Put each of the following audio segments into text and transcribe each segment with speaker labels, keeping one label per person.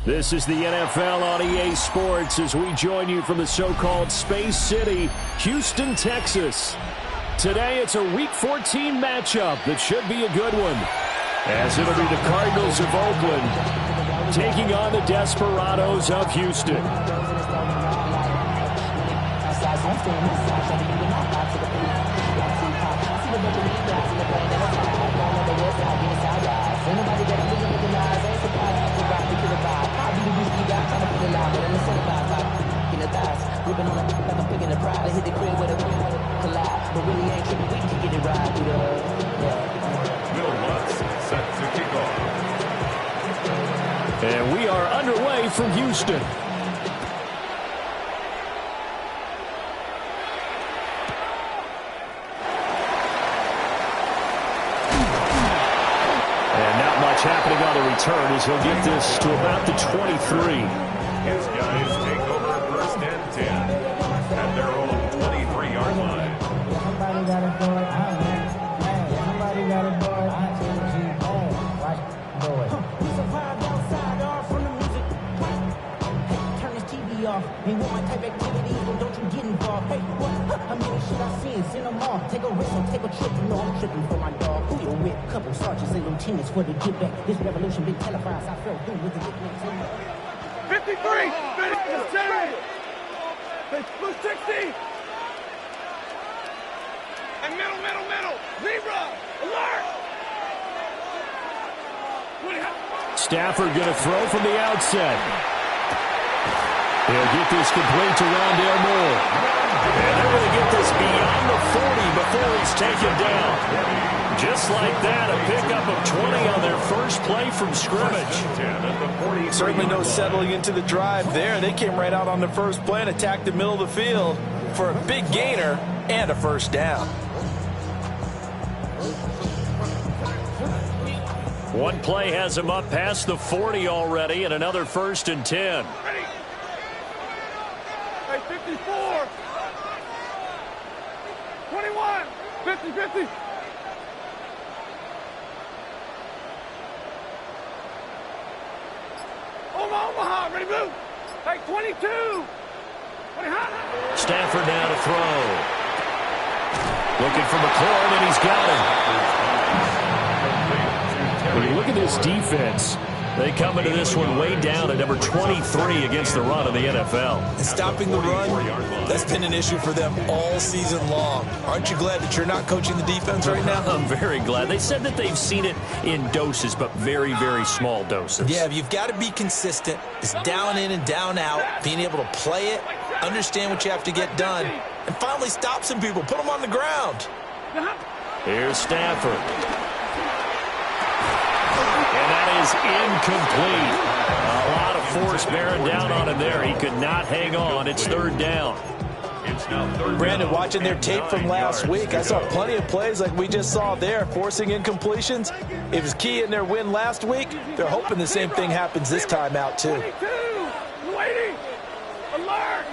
Speaker 1: This is the NFL on EA Sports as we join you from the so-called Space City, Houston, Texas. Today it's a Week 14 matchup that should be a good one, as it'll be the Cardinals of Oakland taking on the Desperados of Houston. And we are underway from Houston. Happening on the return as he'll get this to about the 23.
Speaker 2: His guys take over first and 10 at their own 23-yard line.
Speaker 3: Somebody got to do it. Somebody got to do it. Watch, do it. We survived outside off from the music. Turn this TV off. Ain't want my type activities, but don't you get involved. Hey, what? I mean, shit I seen, send them off. Take a risk or take a trip. You know I'm tripping for my dog. Who you with? Couple sergeants and lieutenants for the get back. This revolution been televised. I fell through with the nicknames.
Speaker 4: 53! 57! Blue 60! And middle! Zebra! Alert!
Speaker 1: Stafford going to throw from the outset. He'll get this complete to Rondale Moore. And they're going to get this beyond the 40 before he's taken down. Just like that, a pickup of 20 on their first play from scrimmage.
Speaker 5: Certainly no settling into the drive there. They came right out on the first play and attacked the middle of the field for a big gainer and a first down.
Speaker 1: One play has him up past the 40 already, and another 1st and 10.
Speaker 4: Ready. Hey, 54. 21. 50. Omaha, ready, blue. Hey, 22. 20 hot.
Speaker 1: Stafford now to throw. Looking for McLaurin, and he's got him. When you look at this defense, they come into this one way down at number 23 against the run of the NFL.
Speaker 5: And stopping the run, that's been an issue for them all season long. Aren't you glad that you're not coaching the defense right now?
Speaker 1: I'm very glad. They said that they've seen it in doses, but very, very small doses.
Speaker 5: Yeah, you've got to be consistent. It's down in and down out, being able to play it, understand what you have to get done, and finally stop some people, put them on the ground.
Speaker 1: Here's Stafford. And that is incomplete. A lot of force bearing down on him there. He could not hang on. It's 3rd down.
Speaker 5: Brandon, watching their tape from last week, I saw plenty of plays like we just saw there, forcing incompletions. It was key in their win last week. They're hoping the same thing happens this time out, too.
Speaker 4: 22. Waiting. Alert.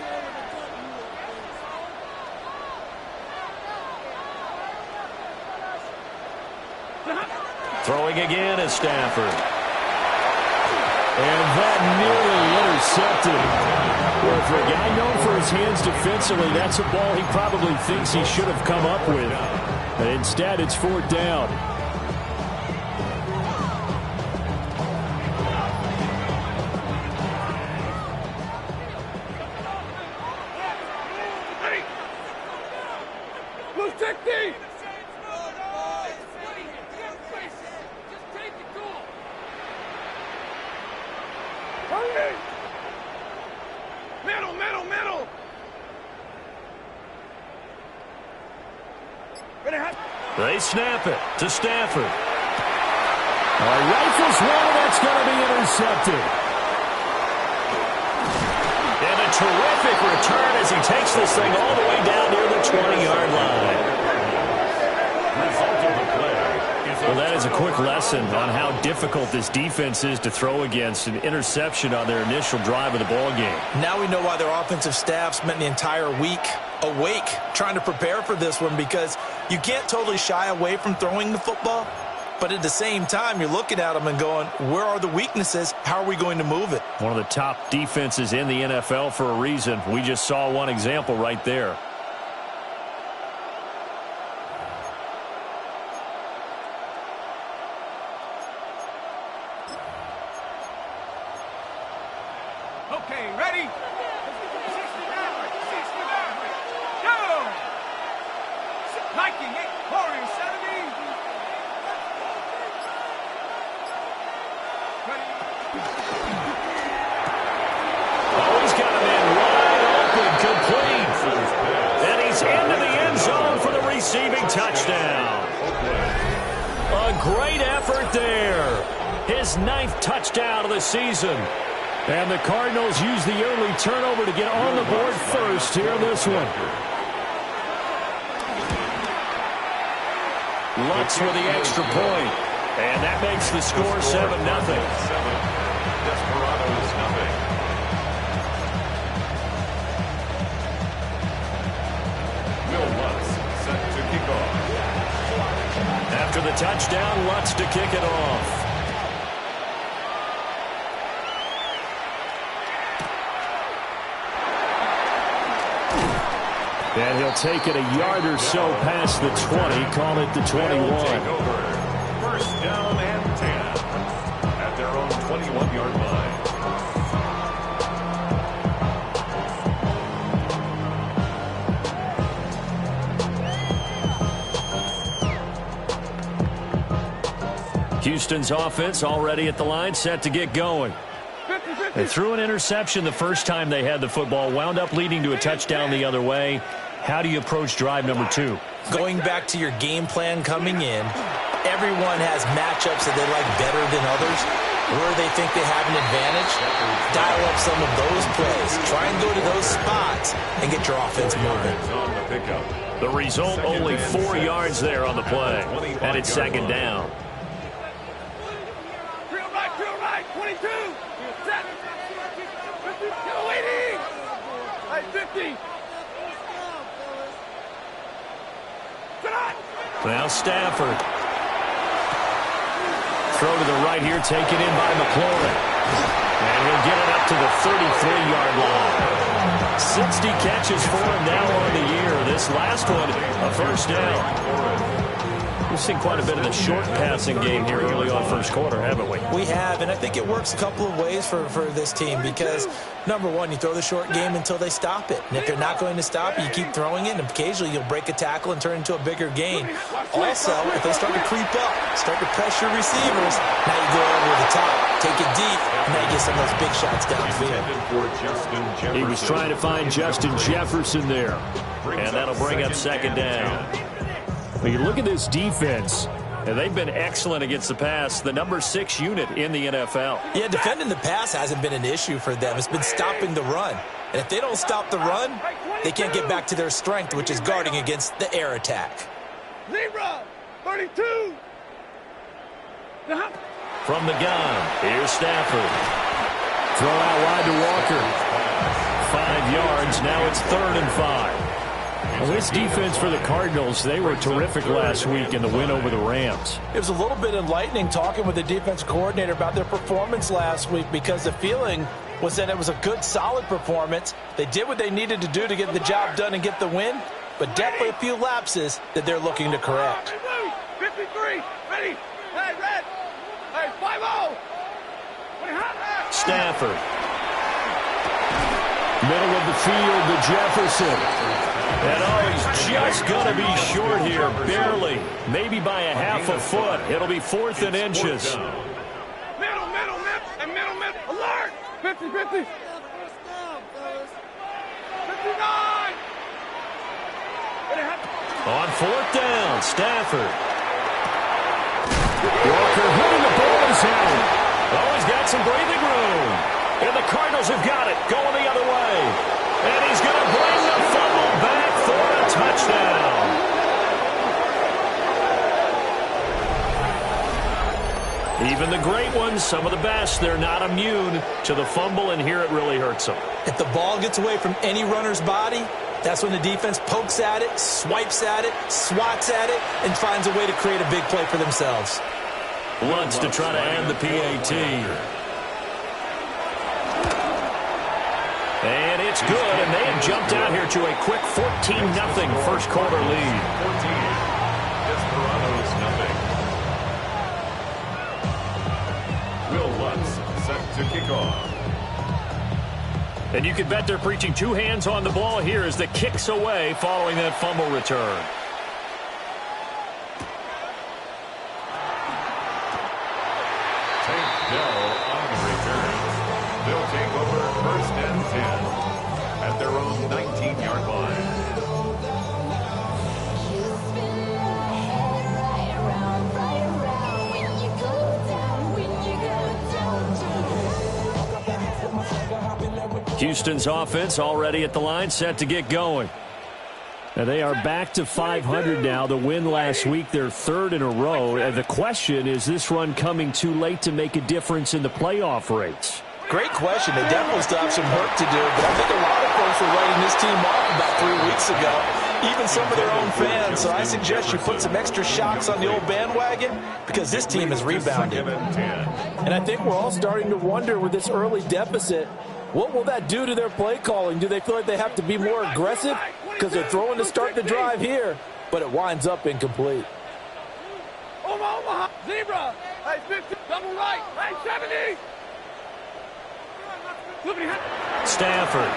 Speaker 1: Throwing again is Stafford. And that nearly intercepted. Well, for a guy known for his hands defensively, that's a ball he probably thinks he should have come up with. But instead, it's 4th down.
Speaker 4: Blue 60. Middle.
Speaker 1: They snap it to Stafford. Rifles one, and that's going to be intercepted. And a terrific return as he takes this thing all the way down near the 20-yard line. Well, that is a quick lesson on how difficult this defense is to throw against. An interception on their initial drive of the ball game.
Speaker 5: Now we know why their offensive staff spent the entire week awake trying to prepare for this one, because you can't totally shy away from throwing the football, But at the same time, you're looking at them and going, where are the weaknesses? How are we going to move it?
Speaker 1: One of the top defenses in the NFL for a reason. We just saw one example right there.
Speaker 4: Okay, ready? 69, 69, go! Liking it, pouring 70.
Speaker 1: Oh, he's got him in wide open, complete. And he's into the end zone for the receiving touchdown. A great effort there. His 9th touchdown of the season. And the Cardinals use the early turnover to get on the board first here in this one. Lutz with the extra point. And that makes the score 7-0.
Speaker 2: Desperados, nothing. Will Lutz set to kick off.
Speaker 1: After the touchdown, Lutz to kick it off. And he'll take it a yard or so past the 20, call it the 21.
Speaker 2: Take over. First down and 10 at their own 21-yard line.
Speaker 1: Houston's offense already at the line, set to get going. They threw an interception the first time they had the football, wound up leading to a touchdown the other way. How do you approach drive number 2?
Speaker 5: Going back to your game plan coming in, everyone has matchups that they like better than others. Where they think they have an advantage, dial up some of those plays. Try and go to those spots and get your offense moving.
Speaker 2: On the pickup.
Speaker 1: The result, only 4 yards there on the play. And it's second down.
Speaker 4: Drill right, 22. Set. 50, still waiting. Hey, 50.
Speaker 1: Now Stafford. Throw to the right here, taken in by McLaurin. And he'll get it up to the 33-yard line. 60 catches for him now on the year. This last one, a first down. We've seen quite a bit of the short passing game here early on first quarter, haven't we?
Speaker 5: We have, and I think it works a couple of ways for this team because, number one, you throw the short game until they stop it. And if they're not going to stop, you keep throwing it, and occasionally you'll break a tackle and turn into a bigger gain. Also, if they start to creep up, start to pressure receivers, now you go over the top, take it deep, and now you get some of those big shots downfield.
Speaker 1: He was trying to find Justin Jefferson there, and that'll bring up second down. When you look at this defense, and they've been excellent against the pass, the number 6 unit in the NFL.
Speaker 5: Yeah, defending the pass hasn't been an issue for them. It's been stopping the run. And if they don't stop the run, they can't get back to their strength, which is guarding against the air attack.
Speaker 4: 0, 32.
Speaker 1: From the gun, here's Stafford. Throw out wide to Walker. 5 yards, now it's 3rd and 5. Well, this defense for the Cardinals, they were terrific last week in the win over the Rams.
Speaker 5: It was a little bit enlightening talking with the defense coordinator about their performance last week because the feeling was that it was a good, solid performance. They did what they needed to do to get the job done and get the win, but definitely a few lapses that they're looking to correct.
Speaker 4: 53, ready, hey, red, hey, 5-0.
Speaker 1: Stafford. Middle of the field to Jefferson. And he's just going to be short here, barely. Maybe by a half a foot. It'll be 4th and inches.
Speaker 4: Middle, alert. 50, 50. 59.
Speaker 1: On 4th down, Stafford. Walker hitting the ball is out. Oh, he's got some breathing room. And the Cardinals have got it, going the other way. And he's going to bring the fumble back for a touchdown. Even the great ones, some of the best, they're not immune to the fumble, and here it really hurts them.
Speaker 5: If the ball gets away from any runner's body, that's when the defense pokes at it, swipes at it, swats at it, and finds a way to create a big play for themselves.
Speaker 1: Lutz to try to end the PAT. And it's good, and they have jumped out here to a quick 14-0 first quarter lead.
Speaker 2: 14. Desperados nothing. Will Lutz set to kick off.
Speaker 1: And you can bet they're preaching two hands on the ball here as the kick's away following that fumble return.
Speaker 2: Tank Dell on the return. They'll take over first and 10 at their own 19-yard line.
Speaker 1: Houston's offense already at the line, set to get going. And they are back to 500 now. The win last week, their third in a row. And the question, is this run coming too late to make a difference in the playoff race?
Speaker 5: Great question. They definitely still have some work to do, but I think a lot of folks were writing this team off about 3 weeks ago, even some of their own fans. So I suggest you put some extra shots on the old bandwagon because this team is rebounding.
Speaker 6: And I think we're all starting to wonder with this early deficit, what will that do to their play calling? Do they feel like they have to be more aggressive because they're throwing to start the drive here, but it winds up incomplete?
Speaker 4: Omaha, zebra. Hey, 50, double right. Hey, 70.
Speaker 1: Stafford.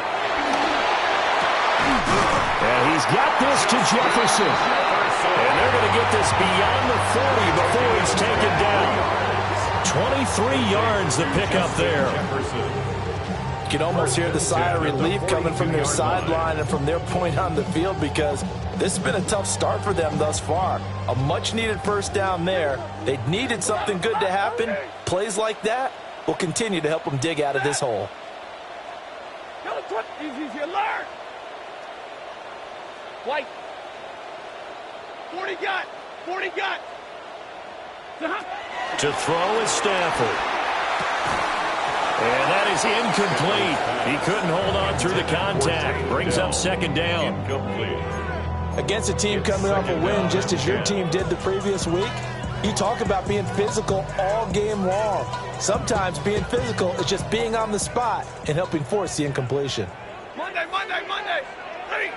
Speaker 1: And he's got this to Jefferson. And they're going to get this beyond the 40 before he's taken down. 23 yards the pickup there.
Speaker 5: You can almost hear the sigh of relief coming from their sideline and from their point on the field because this has been a tough start for them thus far. A much-needed first down there. They needed something good to happen. Plays like that will continue to help them dig out of this hole.
Speaker 4: Easy, alert. White. 40 got. 40 got.
Speaker 1: To throw is Stafford. And that is incomplete. He couldn't hold on through the contact. Brings up second down.
Speaker 5: Against a team coming off a win just as your team did the previous week, you talk about being physical all game long. Sometimes being physical is just being on the spot and helping force the incompletion.
Speaker 4: Monday. Ready.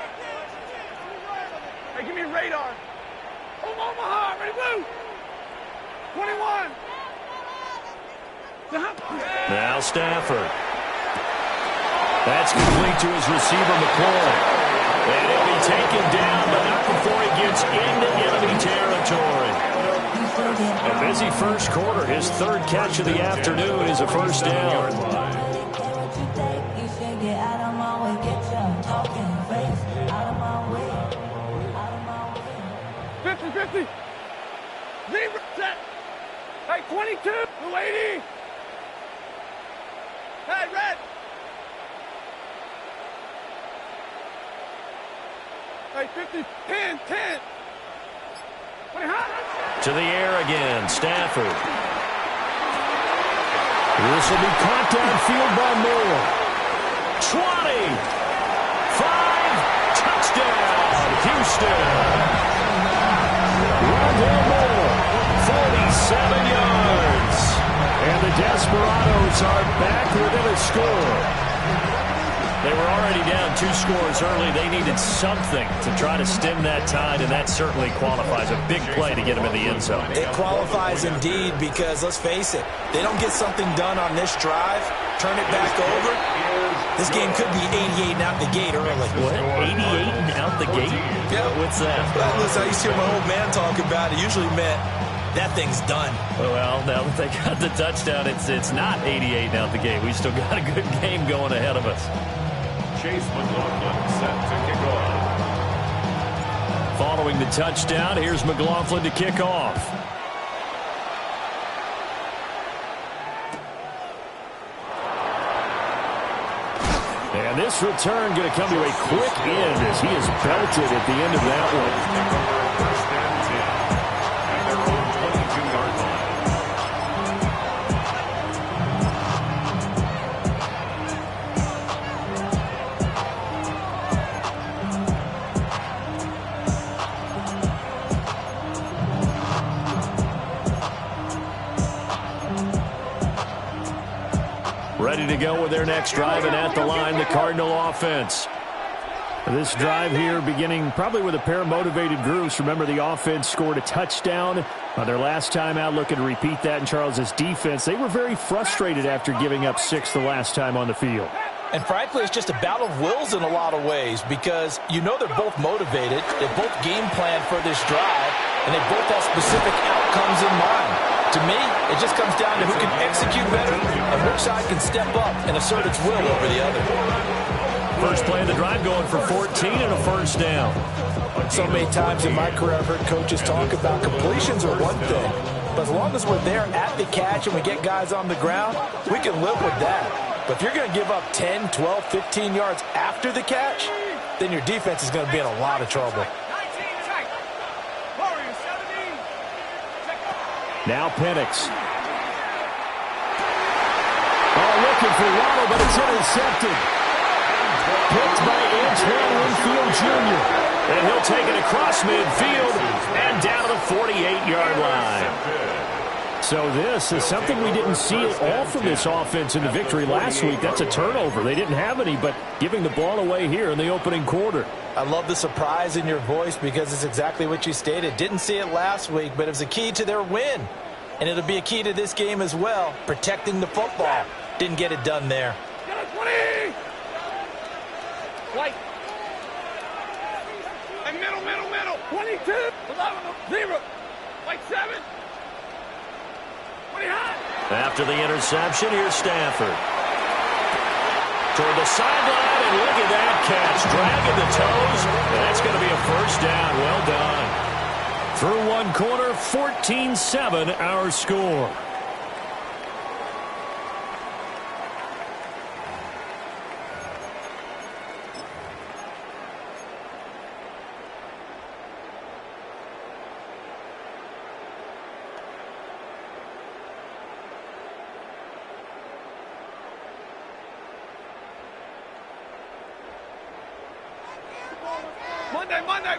Speaker 4: Hey, give me radar. Omaha, ready, blue. 21.
Speaker 1: Now Stafford. That's complete to his receiver, McCoy. And he'll be taken down, but not before he gets into enemy territory. A busy first quarter. His third catch of the afternoon is a first down.
Speaker 4: 50. Zebra set. Hey, 22. 280. Hey, red. Hey, 50. 10.
Speaker 1: To the air again, Stafford. This will be caught downfield by Moore. 20. 5. Touchdown, Houston. Rondale Moore, 47 yards. And the Desperados are back within a score. They were already down 2 scores early. They needed something to try to stem that tide, and that certainly qualifies. A big play to get them in the end zone.
Speaker 5: It qualifies indeed because, let's face it, they don't get something done on this drive, turn it back over, this game could be 88 and out the gate early.
Speaker 1: What? 88 and out the gate?
Speaker 5: Yeah.
Speaker 1: What's that?
Speaker 5: Well, listen, I used to hear my old man talk about it. Usually meant that thing's done.
Speaker 1: Well, now that they got the touchdown, it's not 88 and out the gate. We still got a good game going ahead of us.
Speaker 2: Chase McLaughlin set to kick off.
Speaker 1: Following the touchdown, here's McLaughlin to kick off. And this return going to come to a quick end as he is belted at the end of that one.
Speaker 2: First and 10 at their own 22-yard line.
Speaker 1: Ready to go with their next drive, and at the line, the Cardinal offense. This drive here beginning probably with a pair of motivated groups. Remember, the offense scored a touchdown on their last time out, looking to repeat that in Charles' defense. They were very frustrated after giving up 6 the last time on the field.
Speaker 5: And frankly, it's just a battle of wills in a lot of ways because you know they're both motivated. They both game plan for this drive, and they both have specific outcomes in mind. To me, it just comes down to who can execute better and which side can step up and assert its will over the other.
Speaker 1: First play of the drive going for 14 and a first down.
Speaker 5: So many times in my career I've heard coaches talk about completions are one thing, but as long as we're there at the catch and we get guys on the ground, we can live with that. But if you're going to give up 10, 12, 15 yards after the catch, then your defense is going to be in a lot of trouble.
Speaker 1: Now Penix. Oh, looking for Waddle, but it's intercepted. Picked by Antoine Winfield Jr. And he'll take it across midfield and down to the 48-yard line. So this is something we didn't see at all from this offense in the victory last week. That's a turnover. They didn't have any, but giving the ball away here in the opening quarter.
Speaker 5: I love the surprise in your voice because it's exactly what you stated. Didn't see it last week, but it was a key to their win. And it'll be a key to this game as well, protecting the football. Didn't get it done there.
Speaker 4: White. And middle. 22. 11. 0. White 7. 20 high.
Speaker 1: After the interception, here's Stafford. Toward the sideline, and look at that catch. Dragging the toes, and that's going to be a first down. Well done. Through one quarter, 14-7 our score.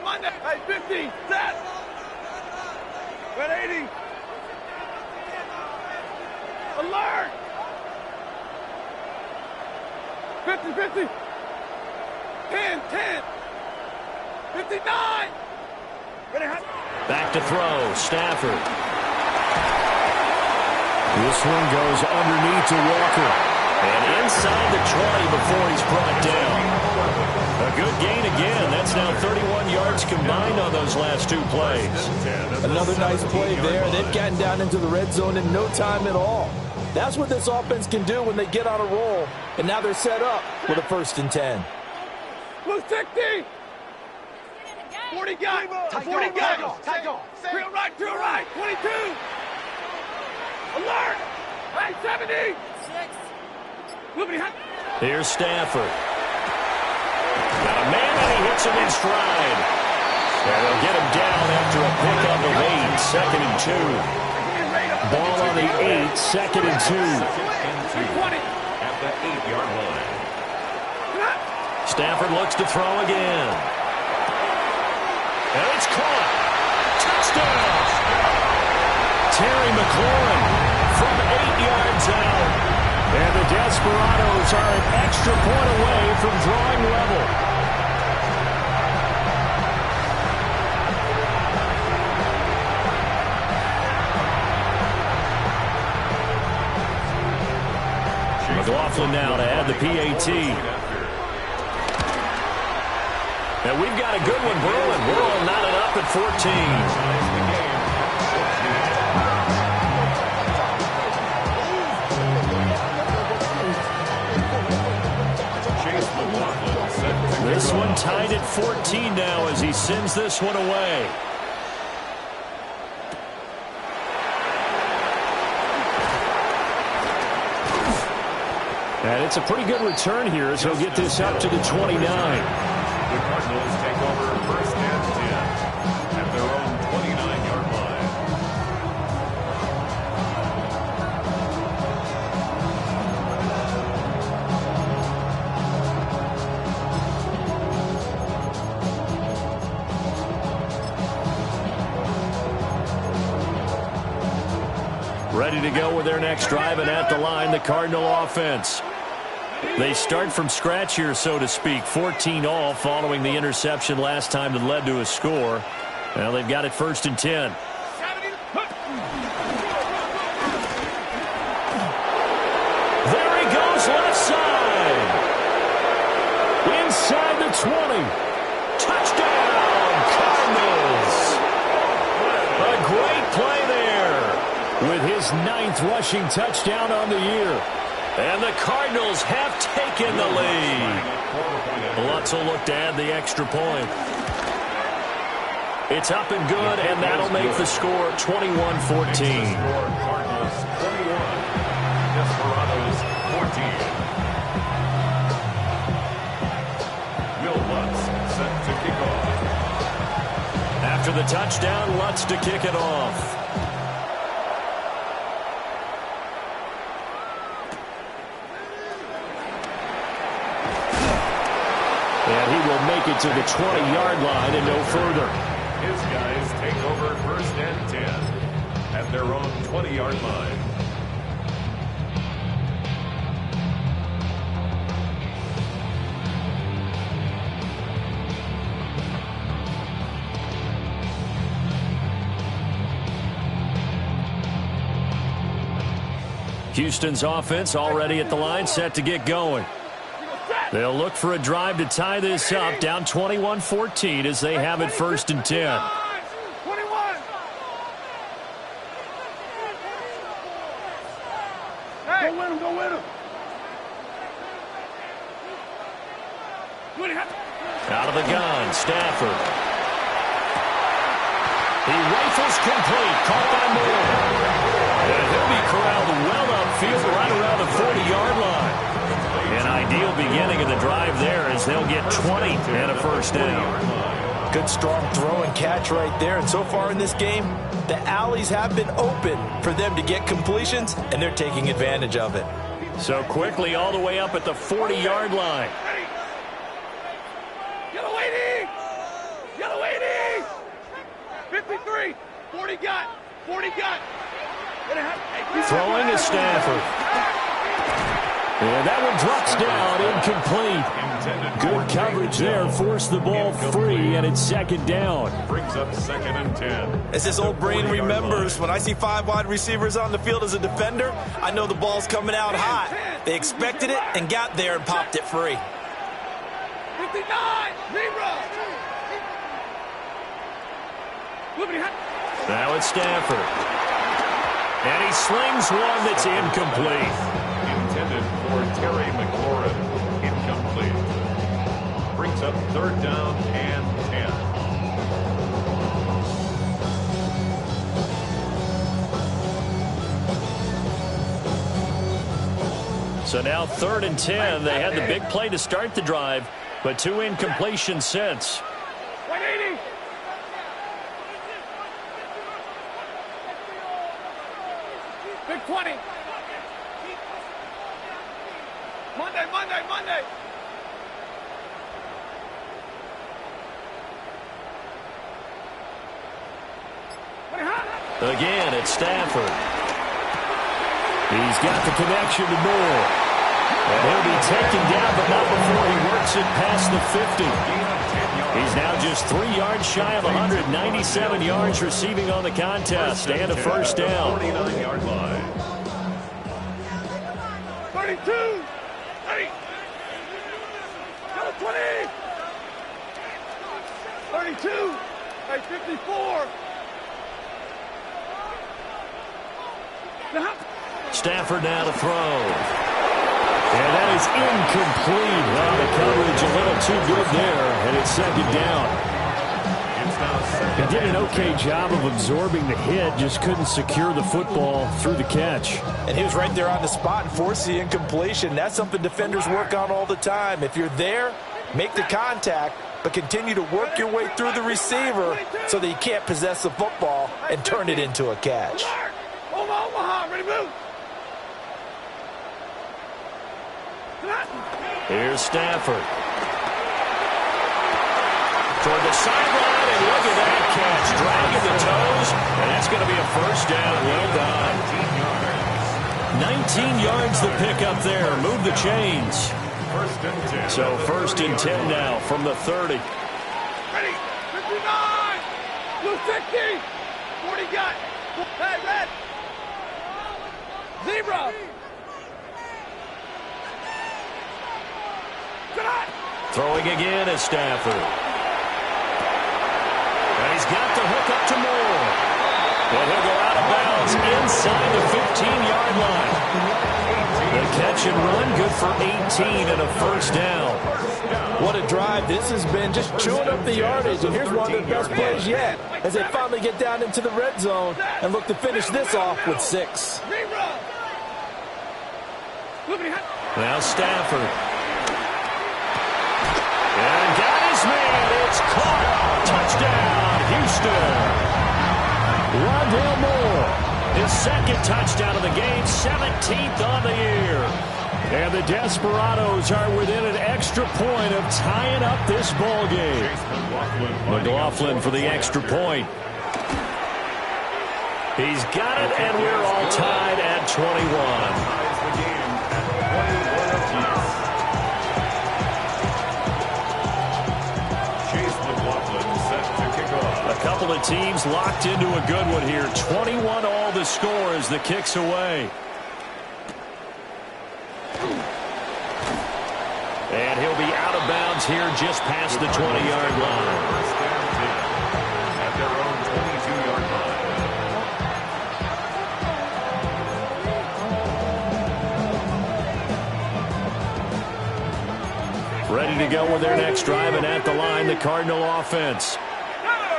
Speaker 4: Monday. Hey, 50, set. Red 80. Alert. 50. 10. 59. Ready, hot.
Speaker 1: Back to throw, Stafford. This one goes underneath to Walker. And inside the 20 before he's brought down. A good gain again. That's now 31 yards combined on those last 2 plays.
Speaker 5: Another nice play there. They've gotten down into the red zone in no time at all. That's what this offense can do when they get on a roll. And now they're set up with a 1st and 10.
Speaker 4: Blue 60. 40 guys. 40 guys. To your right. 22. Alert. Hey, 70. 6.
Speaker 1: Here's Stafford. Got a man, and he hits him in stride. And they'll get him down after a pickup of 8, 2nd and 2. Ball on the 8, 2nd and 2.
Speaker 2: At the 8-yard line.
Speaker 1: Stafford looks to throw again. And it's caught. Touchdown! Terry McLaurin from 8 yards out. And the Desperados are an extra point away from drawing level. McLaughlin now to add the PAT. And we've got a good one brewing. We're all knotted up at 14. This one tied at 14 now as he sends this one away. And it's a pretty good return here as he'll get this up to the 29.
Speaker 2: The Cardinals take over 1st and 10 at their own 29-yard line.
Speaker 1: ready to go with their next drive, and at the line, the Cardinal offense. They start from scratch here, so to speak. 14 all following the interception last time that led to a score. Now they've got it 1st and 10. There he goes, left side. Inside the 20. Touchdown, Cardinals. A great play there with his 9th rushing touchdown on the year. And the Cardinals have taken the lead. Lutz will look to add the extra point. It's up and good, and that'll make the score 21-14.
Speaker 2: Cardinals 21, Desperados 14. Will Lutz set to kick off.
Speaker 1: After the touchdown, Lutz to kick it off. And he will make it to the 20-yard line and no further.
Speaker 2: His guys take over 1st and 10 at their own 20-yard line.
Speaker 1: Houston's offense already at the line, set to get going. They'll look for a drive to tie this up, down 21-14 as they have it 1st and 10.
Speaker 4: 21. Hey. Go win him, go win him.
Speaker 1: Out of the gun, Stafford. He rifles complete, caught by Moore. And he'll be corralled well upfield right around the 40-yard line. An ideal beginning of the drive there as they'll get 20 and a 1st down.
Speaker 5: Good strong throw and catch right there. And so far in this game, the alleys have been open for them to get completions, and they're taking advantage of it.
Speaker 1: So quickly all the way up at the 40-yard line.
Speaker 4: Yellow 80! Yellow 80! 53! 40 got! 40 got!
Speaker 1: Throwing is Stafford. And that one drops down, incomplete. Good coverage there, forced the ball free, and it's 2nd down.
Speaker 2: Brings up 2nd and 10.
Speaker 5: As this old brain remembers, when I see 5 wide receivers on the field as a defender, I know the ball's coming out hot. They expected it and got there and popped it free.
Speaker 4: 59!
Speaker 1: Now it's Stafford. And he slings one that's incomplete.
Speaker 2: Intended for Terry McLaurin. Incomplete. Brings up 3rd down and 10.
Speaker 1: So now 3rd and 10. They had the big play to start the drive, but 2 incompletions since.
Speaker 4: 180. Big 20. Monday.
Speaker 1: Again, it's Stafford. He's got the connection to Moore. And he'll be taken down, but not before he works it past the 50. He's now just 3 yards shy of 197 yards receiving on the contest and a 1st down.
Speaker 2: 49-yard line.
Speaker 4: 32. 30. 20. 32. 54.
Speaker 1: Stafford now to throw. And that is incomplete. Well, the coverage a little too good there, and it's 2nd down. He did an okay job of absorbing the hit, just couldn't secure the football through the catch.
Speaker 5: And he was right there on the spot and forced the incompletion. That's something defenders work on all the time. If you're there, make the contact, but continue to work your way through the receiver so that you can't possess the football and turn it into a catch.
Speaker 4: Omaha, ready, move.
Speaker 1: Here's Stafford. Toward the sideline, and look at that catch. Dragging the toes, and that's going to be a 1st down. Well done. 19 yards the pickup there. Move the chains.
Speaker 2: First and 10.
Speaker 1: So first and 10 now from the 30.
Speaker 4: Ready? 59! Blue 50! 40 got! Hey, red! Zebra!
Speaker 1: Throwing again is Stafford. And he's got the hook up to Moore. And he'll go out of bounds inside the 15-yard line. The catch and run, good for 18 and a first down.
Speaker 6: What a drive this has been, just chewing up the yardage. And here's one of the best plays yet as they finally get down into the red zone and look to finish this off with 6.
Speaker 1: Now Stafford. And got his man. It's caught. Touchdown, Houston. Rondale Moore, his second touchdown of the game, 17th on the year. And the Desperados are within an extra point of tying up this ball game. McLaughlin for the extra point. He's got it, and we're all tied at 21. A couple of teams locked into a good one here. 21 all the score as the kick's away. And he'll be out of bounds here just past the 20-yard line.
Speaker 2: First down 10 at their own 22-yard line.
Speaker 1: Ready to go with their next drive, and at the line, the Cardinal offense.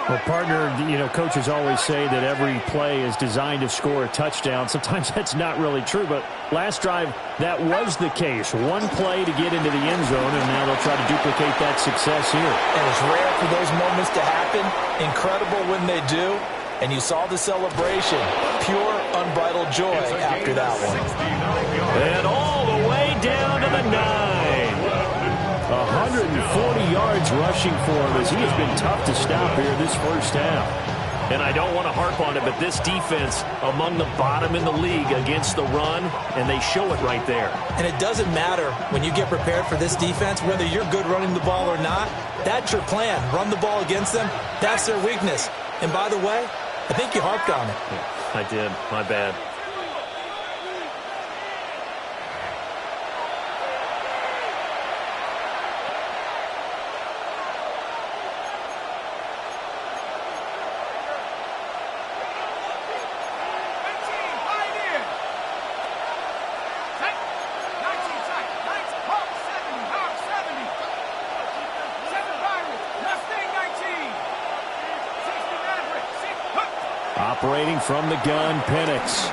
Speaker 7: Well, partner, coaches always say that every play is designed to score a touchdown. Sometimes that's not really true, but last drive, that was the case. One play to get into the end zone, and now they'll try to duplicate that success here.
Speaker 5: And it's rare for those moments to happen. Incredible when they do. And you saw the celebration. Pure, unbridled joy after that one.
Speaker 1: And all the way down to the 9. 140 yards rushing for him as he has been tough to stop here this first half. And I don't want to harp on it, but this defense among the bottom in the league against the run, and they show it right there.
Speaker 5: And it doesn't matter when you get prepared for this defense, whether you're good running the ball or not. That's your plan. Run the ball against them. That's their weakness. And by the way, I think you harped on it.
Speaker 1: Yeah, I did. My bad. Operating from the gun, Penix.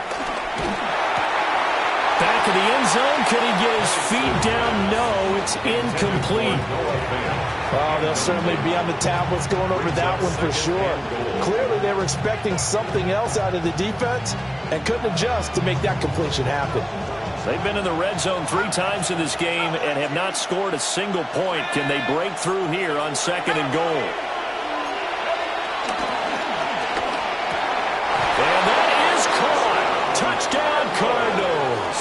Speaker 1: Back of the end zone. Could he get his feet down? No, it's incomplete.
Speaker 6: Oh, they'll certainly be on the tablets going over that one for sure. Clearly, they were expecting something else out of the defense and couldn't adjust to make that completion happen.
Speaker 1: They've been in the red zone 3 times in this game and have not scored a single point. Can they break through here on 2nd and goal? And that is caught. Touchdown, Cardinals.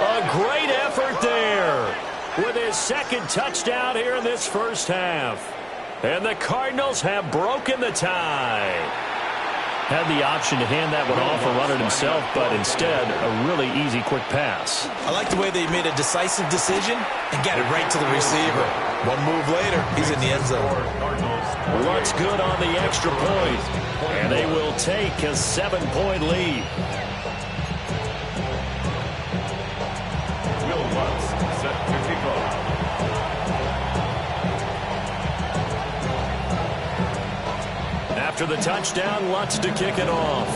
Speaker 1: A great effort there with his 2nd touchdown here in this first half. And the Cardinals have broken the tie. Had the option to hand that one off or run it himself, but instead, a really easy, quick pass.
Speaker 5: I like the way they made a decisive decision and got it right to the receiver. One move later, he's in the end zone.
Speaker 1: Lutz good on the extra point, and they will take a 7-point lead.
Speaker 2: Will Lutz set to kick off.
Speaker 1: After the touchdown, Lutz to kick it off.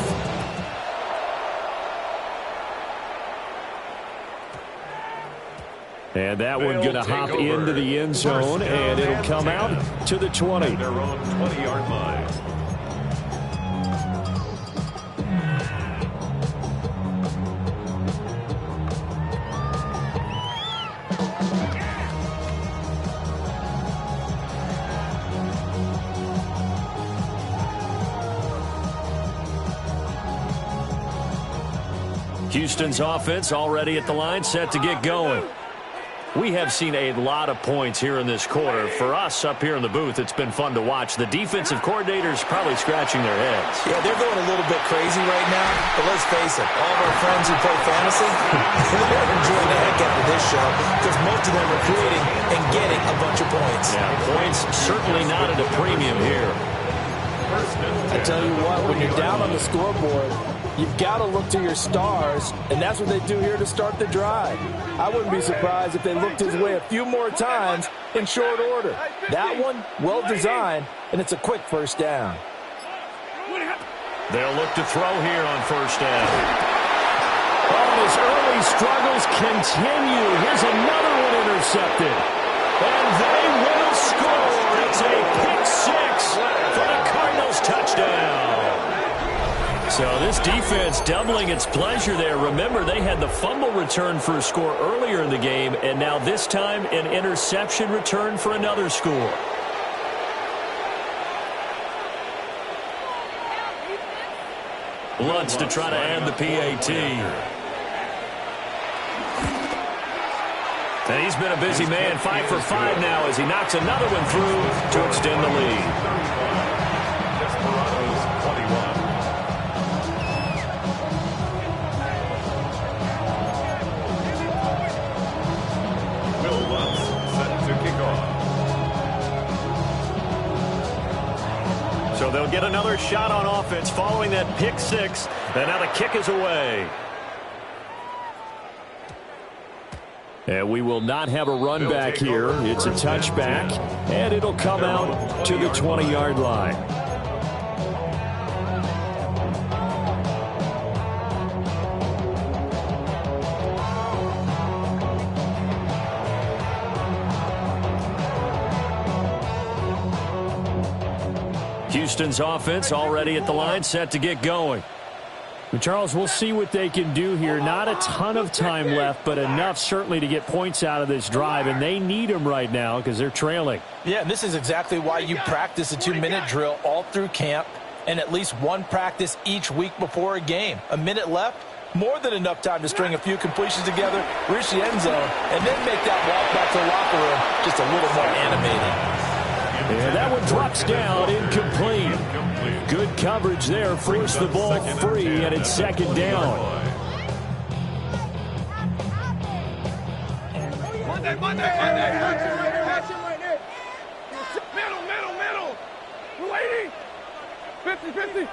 Speaker 1: And that one going to hop into the end zone, and it'll come out to the 20.
Speaker 2: Their own 20-yard line.
Speaker 1: Houston's offense already at the line, set to get going. We have seen a lot of points here in this quarter. For us up here in the booth, it's been fun to watch. The defensive coordinators probably scratching their heads.
Speaker 5: Yeah, they're going a little bit crazy right now. But let's face it, all of our friends who play fantasy, they're enjoying the heck out of this show because most of them are creating and getting a bunch of points.
Speaker 1: Yeah, points certainly not at a premium here.
Speaker 6: I tell you what, when you're down on the scoreboard, you've got to look to your stars, and that's what they do here to start the drive. I wouldn't be surprised if they looked his way a few more times in short order. That one, well designed, and it's a quick first down.
Speaker 1: They'll look to throw here on first down. Oh, his early struggles continue. Here's another one intercepted. And they will score. It's a pick six for the Cardinals touchdown. So this defense doubling its pleasure there. Remember, they had the fumble return for a score earlier in the game, and now this time an interception return for another score. Lutz to try to add the PAT. And he's been a busy man, 5 for 5 now as he knocks another one through to extend the lead.
Speaker 2: Desperados 21. Will Lutz set to kick off.
Speaker 1: So they'll get another shot on offense following that pick six. And now the kick is away. And we will not have a run back here. It's a touchback, and it'll come out to the 20-yard line. Houston's offense already at the line, set to get going.
Speaker 7: Charles, we'll see what they can do here. Not a ton of time left, but enough certainly to get points out of this drive, and they need them right now because they're trailing.
Speaker 5: Yeah, and this is exactly why you practice a 2-minute drill all through camp and at least one practice each week before a game. A minute left, more than enough time to string a few completions together, reach the end zone, and then make that walk back to the locker room just a little more animated.
Speaker 1: And that one drops down, incomplete. Good coverage there, forced the ball free, and it's second down.
Speaker 4: Monday. Catch him right there. Middle. We're waiting. 50. 59.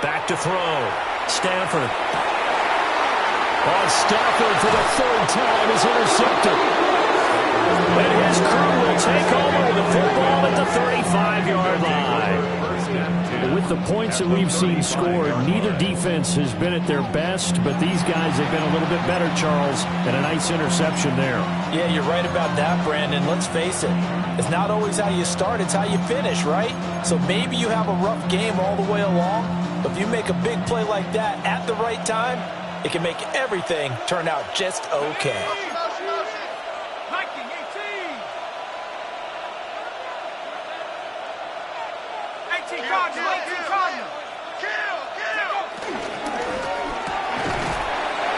Speaker 1: Back to throw. Stafford. Stafford for the third time is intercepted. And his crew will take over the football at the 35-yard line. With the points that we've seen scored, neither defense has been at their best, but these guys have been a little bit better, Charles, and a nice interception there.
Speaker 5: Yeah, you're right about that, Brandon. Let's face it. It's not always how you start, it's how you finish, right? So maybe you have a rough game all the way along, but if you make a big play like that at the right time, it can make everything turn out just okay.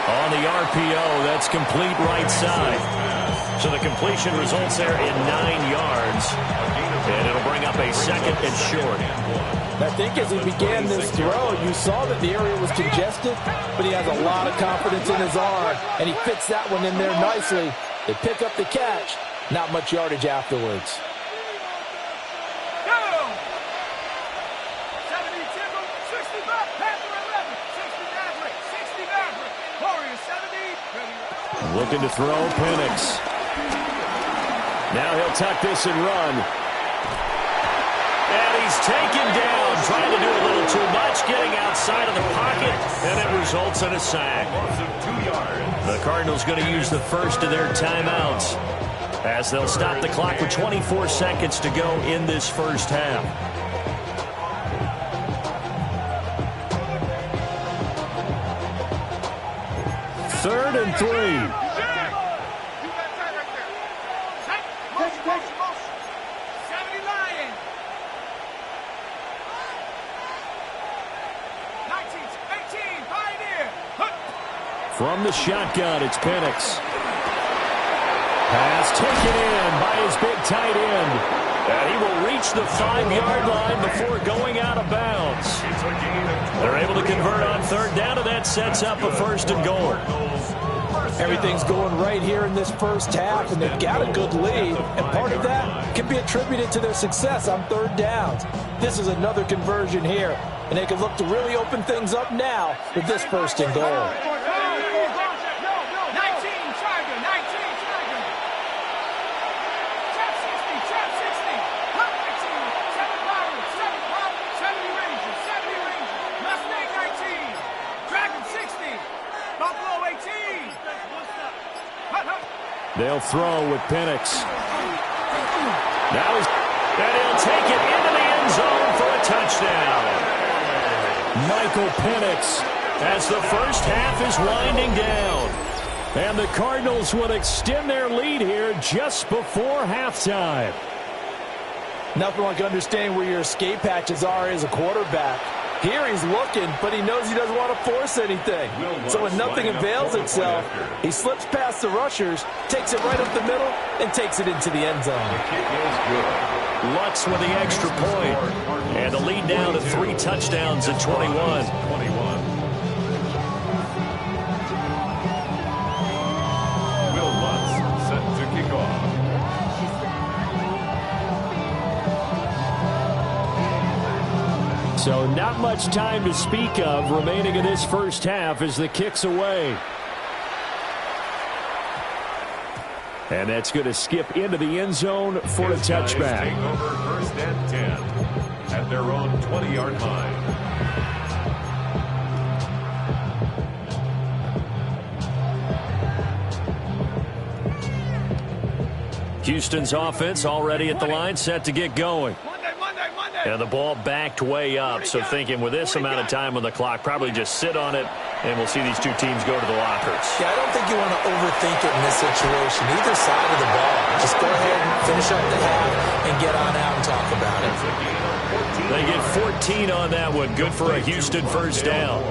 Speaker 1: On the RPO, that's complete right side. So the completion results there in 9 yards. And it'll bring up a second and short.
Speaker 6: I think as he began this throw, you saw that the area was congested, but he has a lot of confidence in his arm, and he fits that one in there nicely. They pick up the catch, not much yardage afterwards.
Speaker 1: Looking to throw, Penix. Now he'll tuck this and run. And he's taken down, trying to do a little too much, getting outside of the pocket, and it results in a sack. The Cardinals going to use the first of their timeouts as they'll stop the clock with 24 seconds to go in this first half. Third and 3. From the shotgun, it's Penix. Pass taken in by his big tight end. And he will reach the 5-yard line before going out of bounds. They're able to convert on third down, and that sets up a 1st and goal.
Speaker 5: Everything's going right here in this first half, and they've got a good lead. And part of that can be attributed to their success on third downs. This is another conversion here, and they can look to really open things up now with this 1st and goal.
Speaker 1: They'll throw with Penix. Now he'll take it into the end zone for a touchdown. Michael Penix as the first half is winding down. And the Cardinals will extend their lead here just before halftime.
Speaker 5: Nothing like understanding where your escape hatches are as a quarterback. Here he's looking, but he knows he doesn't want to force anything. So when nothing avails itself, he slips past the rushers, takes it right up the middle, and takes it into the end zone.
Speaker 1: Lutz with the extra point. And the lead down to 3 touchdowns at 21.
Speaker 2: Will Lutz set to kick off.
Speaker 1: So not much time to speak of remaining in this first half as the kick's away. And that's going to skip into the end zone for a touchback.
Speaker 2: Take over 1st and 10 at their own 20-yard line.
Speaker 1: Houston's offense already at the line, set to get going. And the ball backed way up, so thinking with this amount of time on the clock, probably just sit on it, and we'll see these two teams go to the lockers.
Speaker 5: Yeah, I don't think you want to overthink it in this situation, either side of the ball. Just go ahead and finish up the half and get on out and talk about it.
Speaker 1: They get 14 on that one. Good for a Houston first down.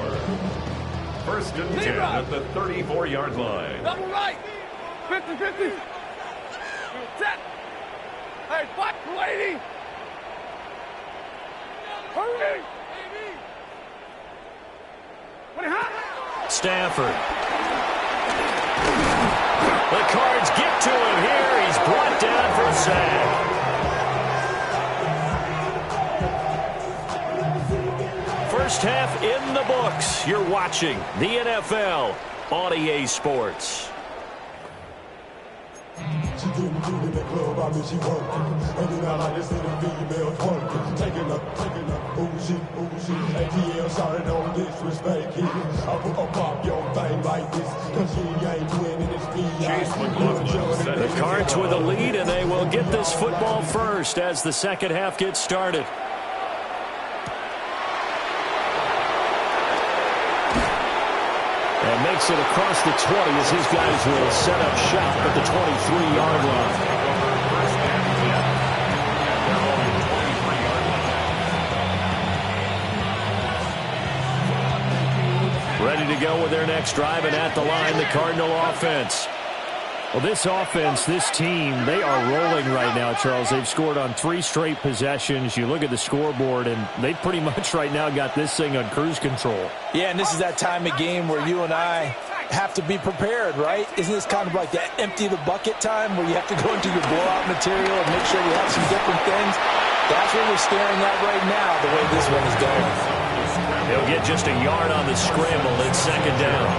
Speaker 2: 1st and 10 at the 34-yard line.
Speaker 4: Double right. 50-50. Set. Hey, what, lady? Hurry.
Speaker 1: Stafford. The Cards get to him here. He's brought down for a sack. First half in the books. You're watching the NFL on EA Sports.
Speaker 8: She didn't do in the club, I mean she working. Hanging out like this in the female twerking. Taking up, ooh shit, ATL started on disrespect here. I put a pop your thing like this, cause she ain't winning this
Speaker 2: Chase McLaughlin.
Speaker 1: The Cards with a lead, and they will get this football first as the second half gets started. And makes it across the 20 as his guys will set up shop at the 23-yard line. Ready to go with their next drive, and at the line, the Cardinal offense. Well, this offense, this team, they are rolling right now, Charles. They've scored on 3 straight possessions. You look at the scoreboard, and they pretty much right now got this thing on cruise control.
Speaker 5: Yeah, and this is that time of game where you and I have to be prepared, right? Isn't this kind of like that empty the bucket time where you have to go into your blowout material and make sure you have some different things? That's what we're staring at right now, the way this one is going.
Speaker 1: They'll get just a yard on the scramble. It's second down.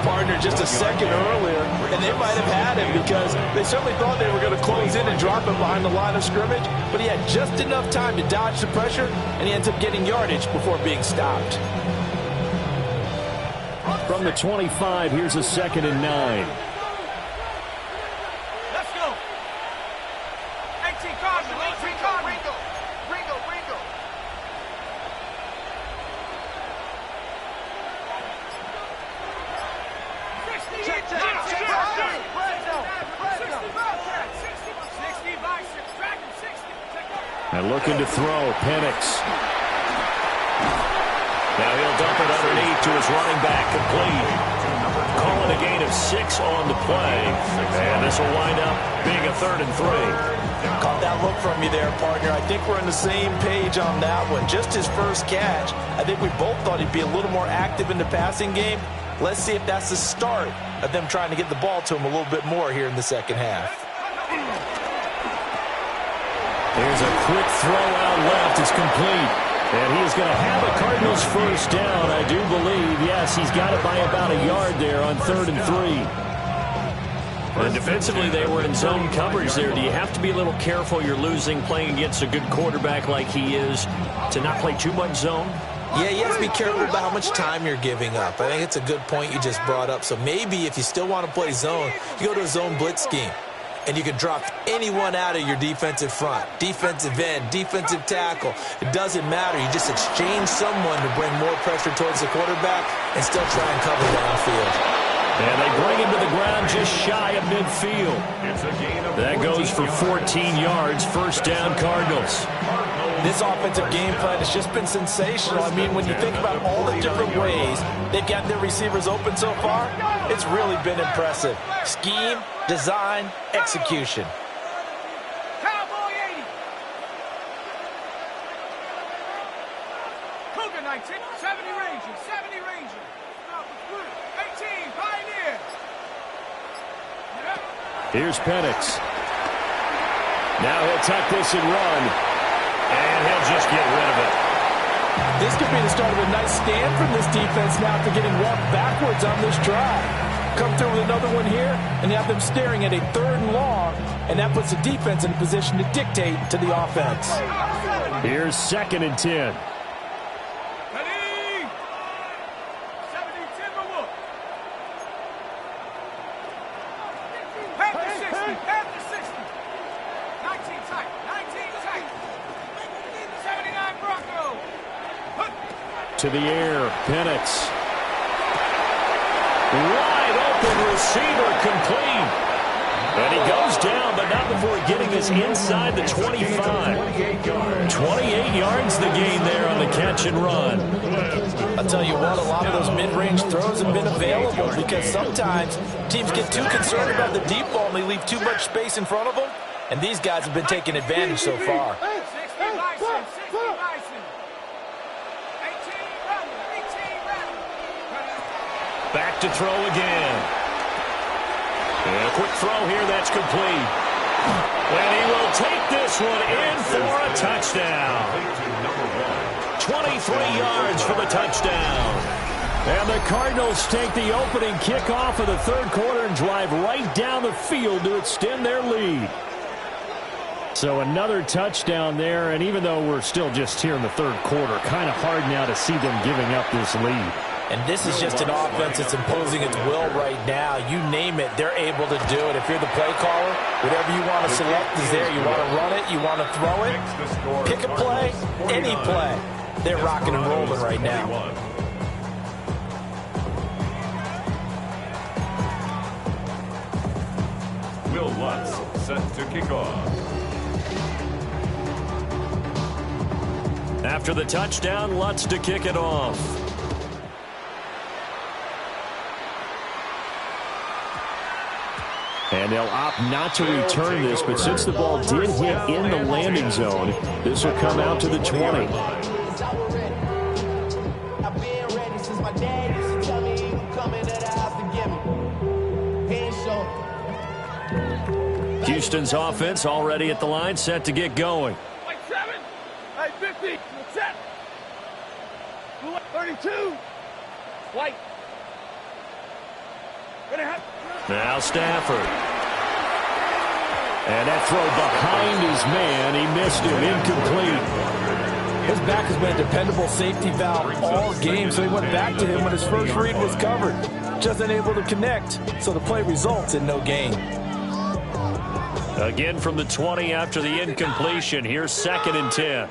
Speaker 5: Partner just a second earlier, and they might have had him because they certainly thought they were going to close in and drop him behind the line of scrimmage, but he had just enough time to dodge the pressure, and he ends up getting yardage before being stopped.
Speaker 1: From the 25, here's a 2nd and 9.
Speaker 4: Let's go. 18 cards, Ringo.
Speaker 1: And looking to throw, Penix. Now he'll dump it underneath to his running back, complete. Calling a gain of 6 on the play. And this will wind up being a 3rd and 3.
Speaker 5: Caught that look from you there, partner. I think we're on the same page on that one. Just his first catch. I think we both thought he'd be a little more active in the passing game. Let's see if that's the start of them trying to get the ball to him a little bit more here in the second half.
Speaker 1: Here's a quick throw out left. It's complete. And he's going to have a Cardinals first down, I do believe. Yes, he's got it by about a yard there on 3rd and 3. And defensively, they were in zone coverage there. Do you have to be a little careful? You're losing playing against a good quarterback like he is to not play too much zone?
Speaker 5: Yeah, you have to be careful about how much time you're giving up. I think it's a good point you just brought up. So maybe if you still want to play zone, you go to a zone blitz scheme. And you can drop anyone out of your defensive front, defensive end, defensive tackle. It doesn't matter. You just exchange someone to bring more pressure towards the quarterback and still try and cover downfield.
Speaker 1: And they bring him to the ground just shy of midfield. That goes for 14 yards, first down Cardinals.
Speaker 5: This offensive game plan has just been sensational. I mean, when you think about all the different ways they've gotten their receivers open so far, it's really been impressive. Scheme, design, execution.
Speaker 4: Cowboy 80. Cougar 19. 70 Rangers. 70 Rangers. 18 Pioneers.
Speaker 1: Here's Penix. Now he'll tuck this and run. And he'll just get rid of it.
Speaker 5: This could be the start of a nice stand from this defense now after getting walked backwards on this drive. Come through with another one here and have them staring at a 3rd and long, and that puts the defense in a position to dictate to the offense.
Speaker 1: Here's 2nd and 10.
Speaker 4: Ready? 70 Timberwolves. Half the 60. Half the 60. 19 tight. 19 tight. 79 Broncos.
Speaker 1: To the air, Penix. Wide open receiver, complete. And he goes down, but not before getting us inside the 25. 28 yards the gain there on the catch and run.
Speaker 5: I'll tell you what, a lot of those mid-range throws have been available because sometimes teams get too concerned about the deep ball and they leave too much space in front of them. And these guys have been taking advantage so far.
Speaker 4: 60 Bison. 60 Bison. 18 Rattler. 18 Rattler.
Speaker 1: Back to throw again. And a quick throw here, that's complete. And he will take this one in for a touchdown. 23 yards for the touchdown. And the Cardinals take the opening kickoff of the 3rd quarter and drive right down the field to extend their lead. So another touchdown there, and even though we're still just here in the 3rd quarter, kind of hard now to see them giving up this lead.
Speaker 5: And this is just an offense that's imposing its will right now. You name it, they're able to do it. If you're the play caller, whatever you want to select is there. You want to run it, you want to throw it, pick a play, any play. They're rocking and rolling right now.
Speaker 2: Will Lutz set to kick off.
Speaker 1: After the touchdown, Lutz to kick it off. And they'll opt not to return this, but since the ball did hit in the landing zone, this will come out to the 20. Houston's offense already at the line, set to get going.
Speaker 4: White 7. Hey, 50. Set. Blue 32. White.
Speaker 1: Now Stafford. And that throw behind his man. He missed him. Incomplete.
Speaker 5: His back has been a dependable safety valve all game, so he went back to him when his first read was covered. Just unable to connect, so the play results in no gain.
Speaker 1: Again from the 20 after the incompletion. Here's 2nd and 10.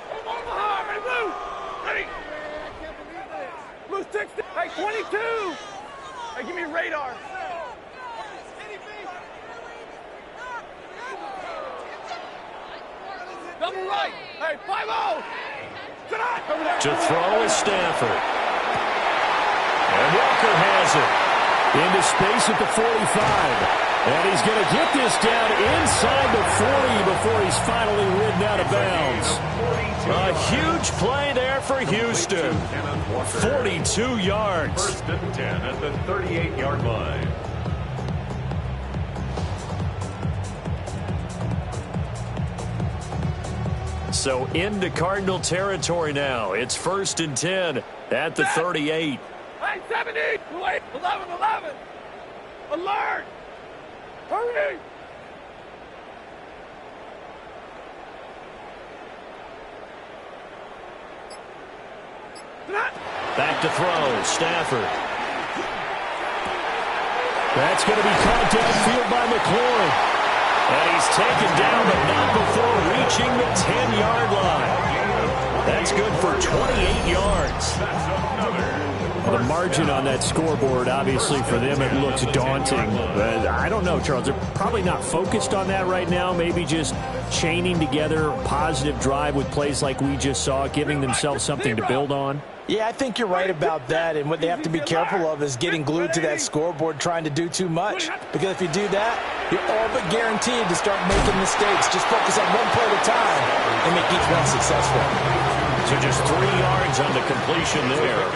Speaker 4: Ready? Blue 60. Hey, 22. Hey, give me radar. Double right. Hey, 5-0.
Speaker 1: To throw is Stafford. And Walker has it. Into space at the 45. And he's going to get this down inside the 40 before he's finally ridden out of bounds. A huge play there for Houston. 42 yards.
Speaker 2: First and 10 at the 38-yard line.
Speaker 1: So into Cardinal territory now. It's 1st and 10 at the 38.
Speaker 4: Hey, 70! Wait, 11! Alert! Hurry!
Speaker 1: Back to throw, Stafford. That's going to be caught downfield by McLaurin. And he's taken down, but not before reaching the 10-yard line. That's good for 28 yards.
Speaker 7: The margin on that scoreboard, obviously, for them, it looks daunting. But I don't know, Charles. They're probably not focused on that right now. Maybe just chaining together a positive drive with plays like we just saw, giving themselves something to build on.
Speaker 5: Yeah, I think you're right about that, and what they have to be careful of is getting glued to that scoreboard trying to do too much. Because if you do that, you're all but guaranteed to start making mistakes. Just focus on one play at a time and make each one successful.
Speaker 1: So just 3 yards on the completion there.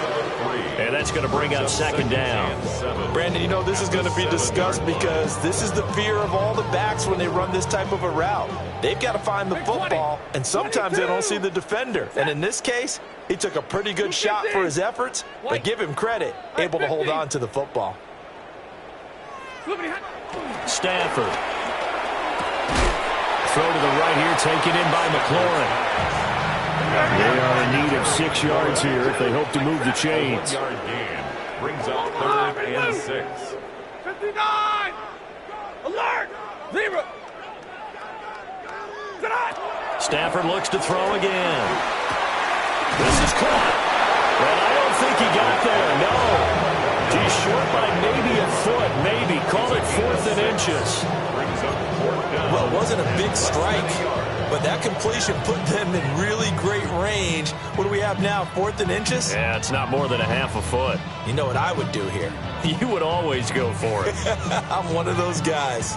Speaker 1: And that's going to bring up 2nd down.
Speaker 5: Brandon, you know, this is going to be discussed because this is the fear of all the backs when they run this type of a route. They've got to find the football, and sometimes they don't see the defender. And in this case, he took a pretty good shot for his efforts, but give him credit, able to hold on to the football.
Speaker 1: Stafford. Throw to the right here, taken in by McLaurin.
Speaker 7: They are in need of 6 yards here if they hope to move the chains.
Speaker 2: Yard gain brings up 3rd and 6.
Speaker 4: 59! Alert! 0!
Speaker 1: Stafford looks to throw again. This is caught. And I don't think he got there, no. He's short by maybe a foot, maybe. Call it 4th and inches.
Speaker 5: Well, it wasn't a big strike, but that completion put them in really great range. What do we have now, 4th and inches?
Speaker 1: Yeah, it's not more than a half a foot.
Speaker 5: You know what I would do here?
Speaker 1: You would always go for it.
Speaker 5: I'm one of those guys.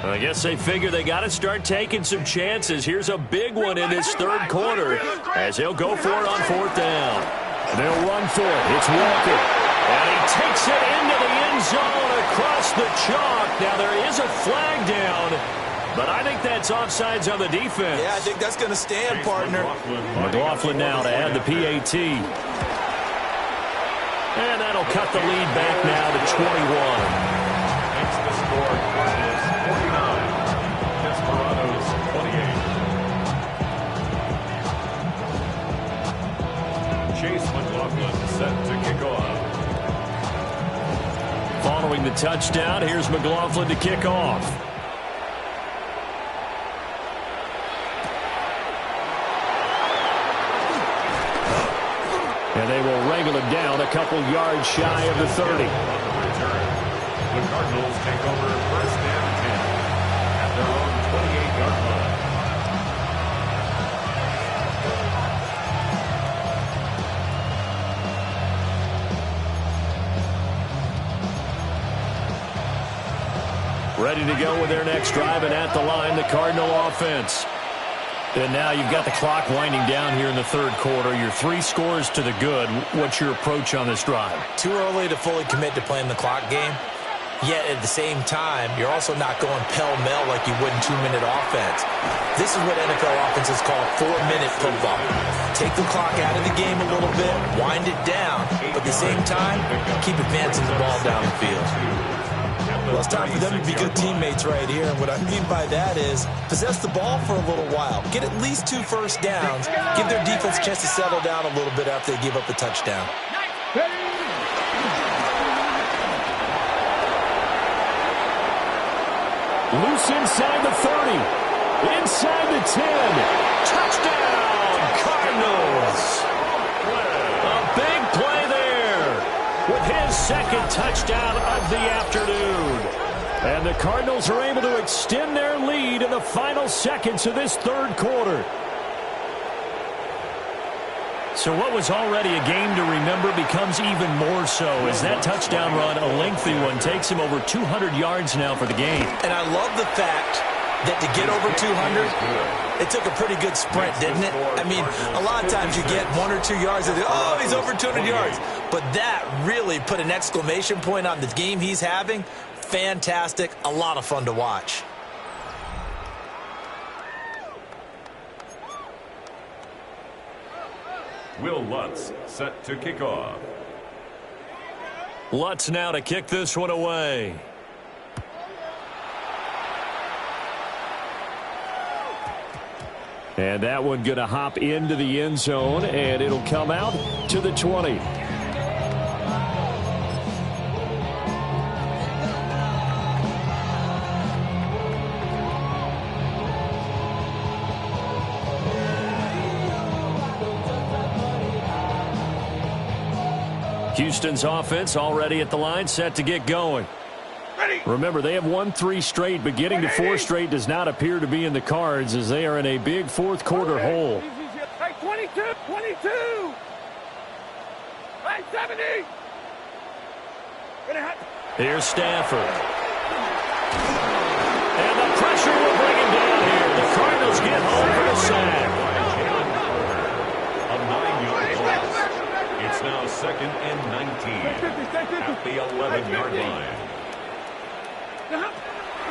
Speaker 1: I guess they figure they got to start taking some chances. Here's a big one in this 3rd quarter as they'll go for it on 4th down.
Speaker 7: And they'll run for it. It's Walker.
Speaker 1: And he takes it into the end zone across the chalk. Now there is a flag down, but I think that's offsides on the defense.
Speaker 5: Yeah, I think that's going to stand, partner.
Speaker 7: McLaughlin now to add the PAT.
Speaker 1: And that'll cut the lead back now to 21.
Speaker 2: Makes the score Cardinals 49, Desperados 28. Chase McLaughlin set to kick off.
Speaker 1: Following the touchdown, here's McLaughlin to kick off.
Speaker 7: And they will wrangle him down a couple yards shy of the 30.
Speaker 2: The Cardinals take over 1st and 10 at their own 28-yard line.
Speaker 1: Ready to go with their next drive, and at the line, the Cardinal offense. And now you've got the clock winding down here in the 3rd quarter. Your 3 scores to the good. What's your approach on this drive?
Speaker 5: Too early to fully commit to playing the clock game. Yet at the same time, you're also not going pell-mell like you would in 2-minute offense. This is what NFL offenses call 4-minute football. Take the clock out of the game a little bit, wind it down, but at the same time, keep advancing the ball down the field. Well, it's time for them to be good teammates right here. And what I mean by that is possess the ball for a little while. Get at least 2 first downs. Give their defense a chance to settle down a little bit after they give up the touchdown.
Speaker 1: Loose inside the 30. Inside the 10. Touchdown, Cardinals. A big play there with his 2nd touchdown of the afternoon. And the Cardinals are able to extend their lead in the final seconds of this 3rd quarter. So what was already a game to remember becomes even more so as that touchdown run, a lengthy one, takes him over 200 yards now for the game.
Speaker 5: And I love the fact that to get over 200, it took a pretty good sprint, didn't it? I mean, a lot of times you get 1 or 2 yards and oh, he's over 200 yards. But that really put an exclamation point on the game he's having. Fantastic, a lot of fun to watch.
Speaker 2: Will Lutz set to kick off.
Speaker 1: Lutz now to kick this one away. And that one going to hop into the end zone, and it'll come out to the 20. Houston's offense already at the line, set to get going. Remember, they have won 3 straight, but getting to 4 straight does not appear to be in the cards as they are in a big fourth quarter hole.
Speaker 4: Hey, 22, 22. Hey, 70.
Speaker 1: Here's Stafford. And the pressure will bring him down here. The Cardinals get home for the sack.
Speaker 2: A 9-yard loss. It's now 2nd and 19 at the 11-yard line.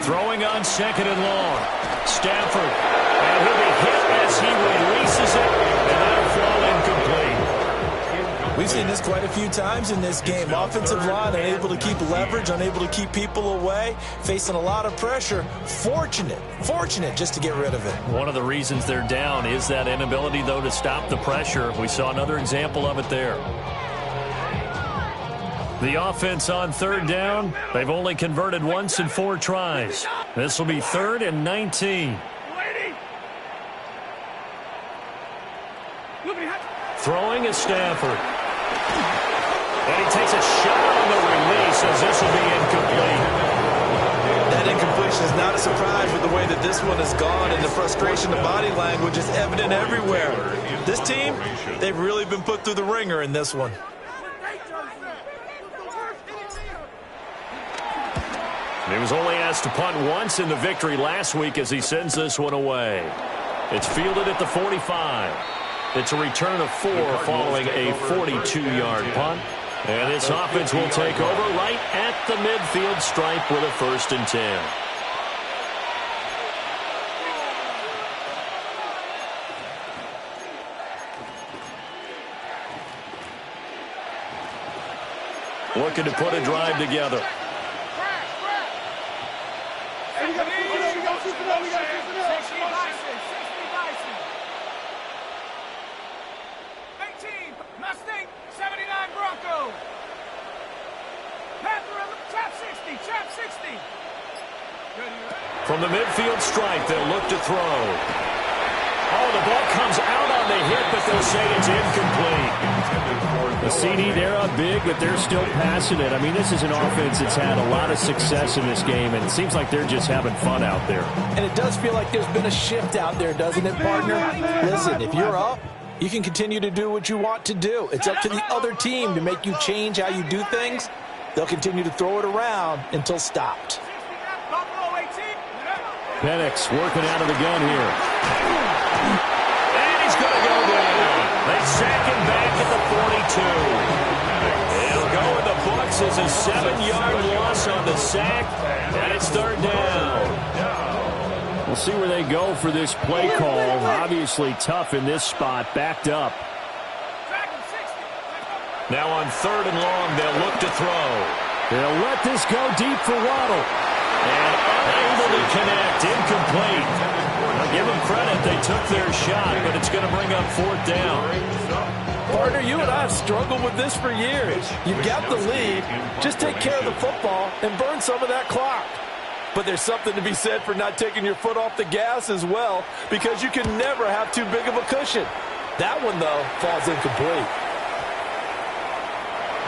Speaker 1: Throwing on 2nd and long. Stafford. And he'll be hit as he releases it. And that'll fall incomplete.
Speaker 5: We've seen this quite a few times in this game. Offensive line unable to keep leverage, unable to keep people away, facing a lot of pressure. Fortunate just to get rid of it.
Speaker 1: One of the reasons they're down is that inability, though, to stop the pressure. We saw another example of it there. The offense on 3rd down. They've only converted once in 4 tries. This will be 3rd and 19. Throwing is Stafford. And he takes a shot on the release as this will be incomplete.
Speaker 5: That incompletion is not a surprise with the way that this one has gone, and the frustration, the body language is evident everywhere. This team, they've really been put through the ringer in this one.
Speaker 1: He was only asked to punt once in the victory last week as he sends this one away. It's fielded at the 45. It's a return of 4 following a 42-yard punt. And this offense will take over right at the midfield stripe with a 1st and 10. Looking to put a drive together.
Speaker 4: Mustang, 79 Bronco. Panther, trap 60, trap 60.
Speaker 1: From the midfield stripe, they'll look to throw. Oh, the ball comes out on the hit, but they'll say it's incomplete. The CD, they're up big, but they're still passing it. I mean, this is an offense that's had a lot of success in this game, and it seems like they're just having fun out there.
Speaker 5: And it does feel like there's been a shift out there, doesn't it, partner? Listen, if you're up, you can continue to do what you want to do. It's up to the other team to make you change how you do things. They'll continue to throw it around until stopped.
Speaker 1: Penix working out of the gun here. And he's going to go down. They sack him back at the 42. He'll go in the books as a 7-yard loss on the sack, and it's 3rd down. We'll see where they go for this play call. Obviously tough in this spot, backed up. Now on 3rd and long, they'll look to throw. They'll let this go deep for Waddle. And unable to connect, incomplete. I'll give them credit, they took their shot, but it's going to bring up 4th down.
Speaker 5: Partner, you and I have struggled with this for years. You've got the lead, just take care of the football and burn some of that clock. But there's something to be said for not taking your foot off the gas as well, because you can never have too big of a cushion. That one, though, falls incomplete.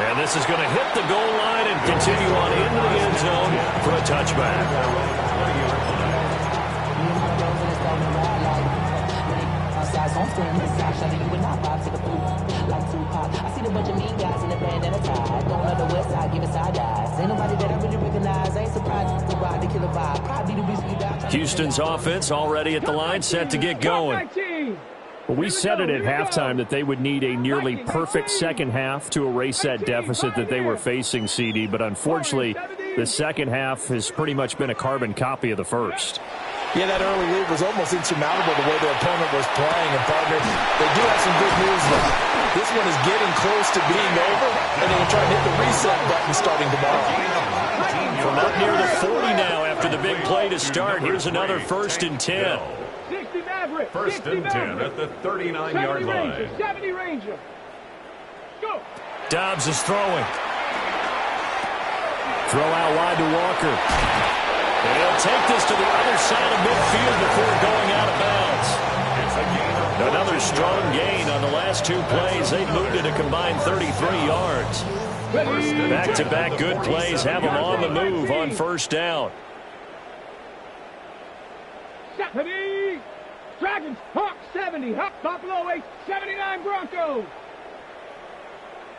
Speaker 1: And this is going to hit the goal line and continue on into the end zone for a touchback.
Speaker 3: stand to the side, shot you and I vibe to the blue. Like Tupac, I see the bunch of mean guys in the band and a tie. Going on the west side, giving side eyes. Ain't nobody that I really recognize. I ain't surprised to ride the killer vibe. Probably the reason you die.
Speaker 1: Houston's offense already at the line, set to get going.
Speaker 7: Well, we said it at halftime that they would need a nearly perfect second half to erase that deficit that they were facing, CD. But unfortunately, the second half has pretty much been a carbon copy of the first.
Speaker 5: Yeah, that early lead was almost insurmountable the way their opponent was playing. And, partner, they do have some good news, though. This one is getting close to being over, and they're trying to hit the reset button starting tomorrow.
Speaker 1: From up near the 40 now after the big play to start. Here's another 1st and 10.
Speaker 4: 60 Maverick.
Speaker 2: 1st and 10 at the 39-yard line.
Speaker 4: 70 Ranger. Go.
Speaker 1: Dobbs is throwing. Throw out wide to Walker. And he'll take this to the other side of midfield before going out of bounds. Another strong gain on the last 2 plays. They've moved it a combined 33 yards. Back-to-back good plays have them on the move on 1st down.
Speaker 4: 70. Dragons. Hawk 70. Hawk Buffalo 8. 79 Broncos.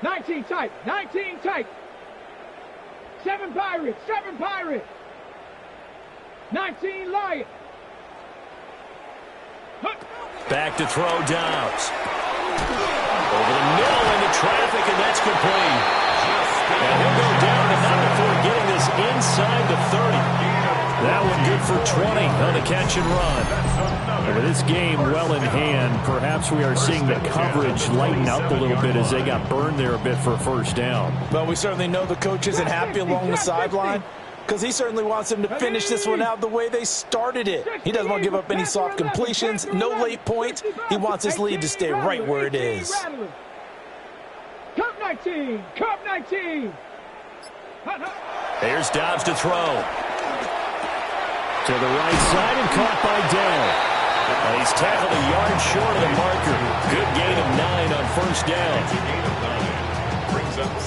Speaker 4: 19 tight. 19 tight. 7 Pirates. 7 Pirates. 19 Lions.
Speaker 1: Back to throw Dobbs. Over the middle into traffic, and that's complete. And he'll go down to not before getting this inside the 30. That one good for 20 on the catch and run.
Speaker 7: With this game well in hand, perhaps we are seeing the coverage lighten up a little bit as they got burned there a bit for a 1st down.
Speaker 5: But we certainly know the coach isn't happy along the sideline, because he certainly wants them to finish this one out the way they started it. He doesn't want to give up any soft completions, no late points. He wants his lead to stay right where it is.
Speaker 4: Cup 19. Cup 19.
Speaker 1: Here's Dobbs to throw. To the right side and caught by Dell. And he's tackled a yard short of the marker. Good gain of 9 on 1st down.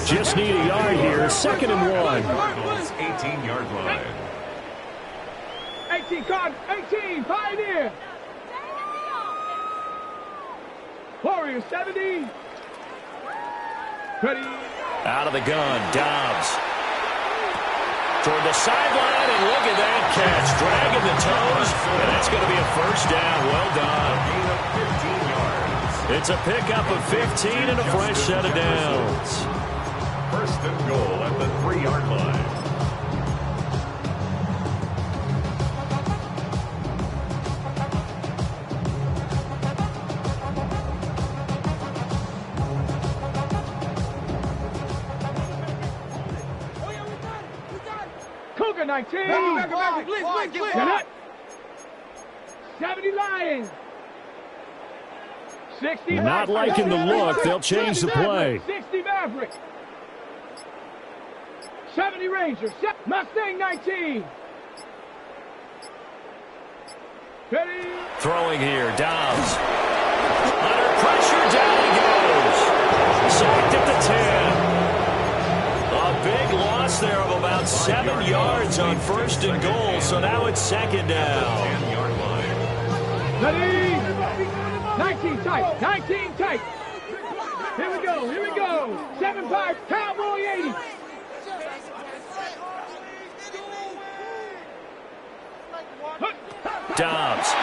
Speaker 7: Just need a yard here. 2nd and 1.
Speaker 2: 18-yard line.
Speaker 4: 18 card. 18 Pioneer. Warriors 70. Ready.
Speaker 1: Out of the gun, Dobbs. Toward the sideline, and look at that catch. Dragging the toes, and that's going to be a 1st down. Well done. It's a pickup of 15 and a fresh set of downs.
Speaker 2: 1st and goal at the 3-yard line.
Speaker 4: Cougar 19. 70 Lions. 60
Speaker 7: Not liking the look. They'll change the play.
Speaker 4: 60 Maverick. 70 Rangers. Mustang 19. Ready.
Speaker 1: Throwing here, Dobbs. Under pressure, down he goes. Sacked at the 10. A big loss there of about 7 yards on 1st and goal, so now it's 2nd down.
Speaker 2: 10-yard line.
Speaker 4: Ready. 19 tight. 19 tight. Here we go. Here we go. 7-5. Cowboy 80.
Speaker 1: Dobbs.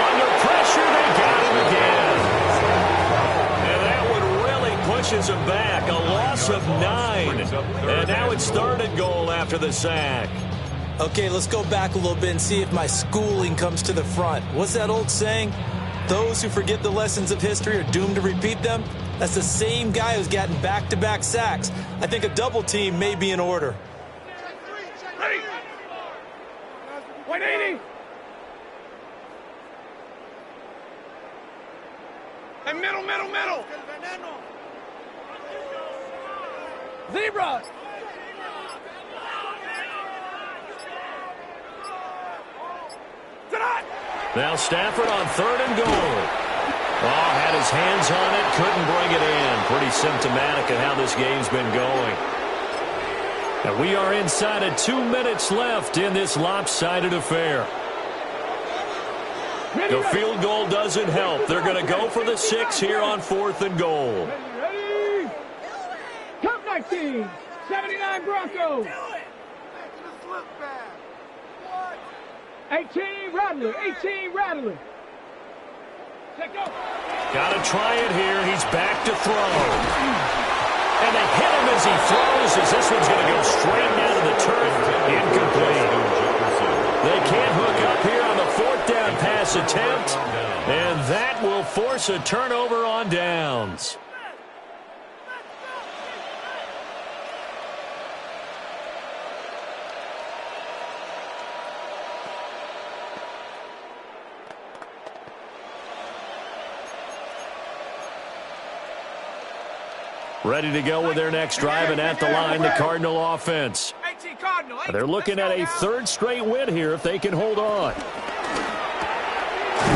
Speaker 1: Under pressure, they got him again. And that one really pushes him back. A loss of 9. And now it's 3rd and goal after the sack.
Speaker 5: Okay, let's go back a little bit and see if my schooling comes to the front. What's that old saying? Those who forget the lessons of history are doomed to repeat them. That's the same guy who's gotten back-to-back sacks. I think a double team may be in order.
Speaker 4: 180. And middle. Zebra.
Speaker 1: Now Stafford on 3rd and goal. Oh, had his hands on it, couldn't bring it in. Pretty symptomatic of how this game's been going. And we are inside of 2 minutes left in this lopsided affair. The field goal doesn't help. They're going to go for the 6 here on 4th and goal.
Speaker 4: Ready? Count 19. 79 Broncos. 18 Rattler. 18 Rattler. Let go.
Speaker 1: Got to try it here. He's back to throw. And they hit him as he throws, as this one's going to go straight down to the turf. Incomplete. They can't hook up here on the 4th down pass attempt. And that will force a turnover on downs. Ready to go with their next drive, and at the line, the Cardinal offense. They're looking at a 3rd straight win here if they can hold on.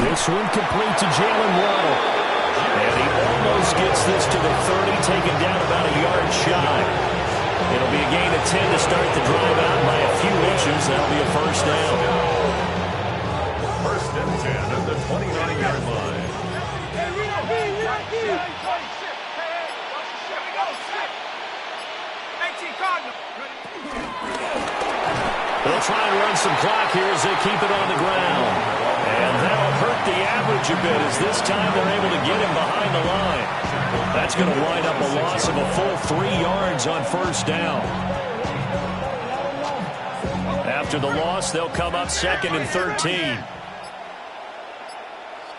Speaker 1: This one complete to Jalen Waddle. And he almost gets this to the 30, taken down about a yard shy. It'll be a gain of 10 to start the drive out by a few inches. That'll be a 1st down.
Speaker 2: 1st and 10 at the 29-yard line.
Speaker 1: They'll try and run some clock here as they keep it on the ground. And that'll hurt the average a bit as this time they're able to get him behind the line. That's going to wind up a loss of a full 3 yards on 1st down. After the loss, they'll come up 2nd and 13.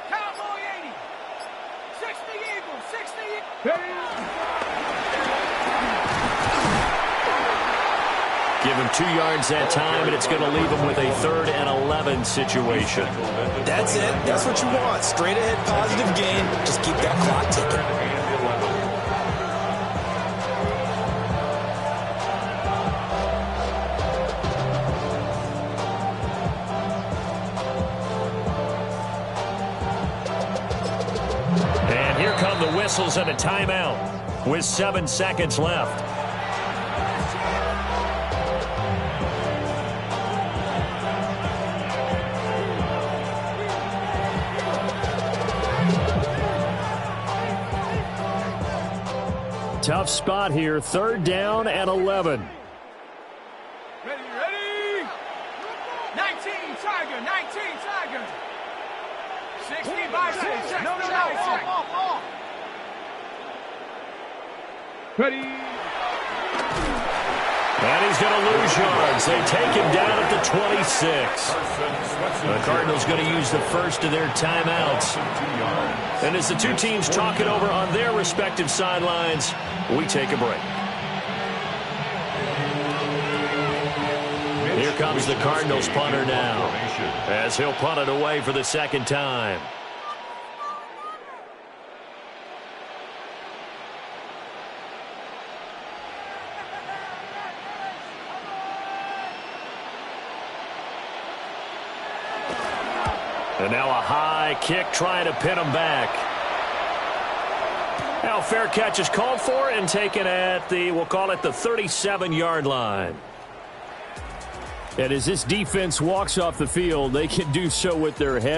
Speaker 4: Cowboy 80. 60 Eagles. 60 Eagles.
Speaker 1: Give him 2 yards that time, and it's going to leave him with a 3rd and 11 situation.
Speaker 5: That's it. That's what you want. Straight ahead positive gain. Just keep that clock ticking.
Speaker 1: And here come the whistles and a timeout with 7 seconds left. Tough spot here, 3rd down and 11.
Speaker 4: Ready? 19 Tiger. 19 Tiger. 60 by 6. No. Off. Ready?
Speaker 1: And he's going to lose yards. They take him down at the 26. The Cardinals going to use the first of their timeouts. And as the two teams talk it over on their respective sidelines, we take a break. Here comes the Cardinals punter now, as he'll punt it away for the 2nd time. And now a high kick trying to pin him back. Now fair catch is called for and taken at the, we'll call it the 37-yard line. And as this defense walks off the field, they can do so with their head.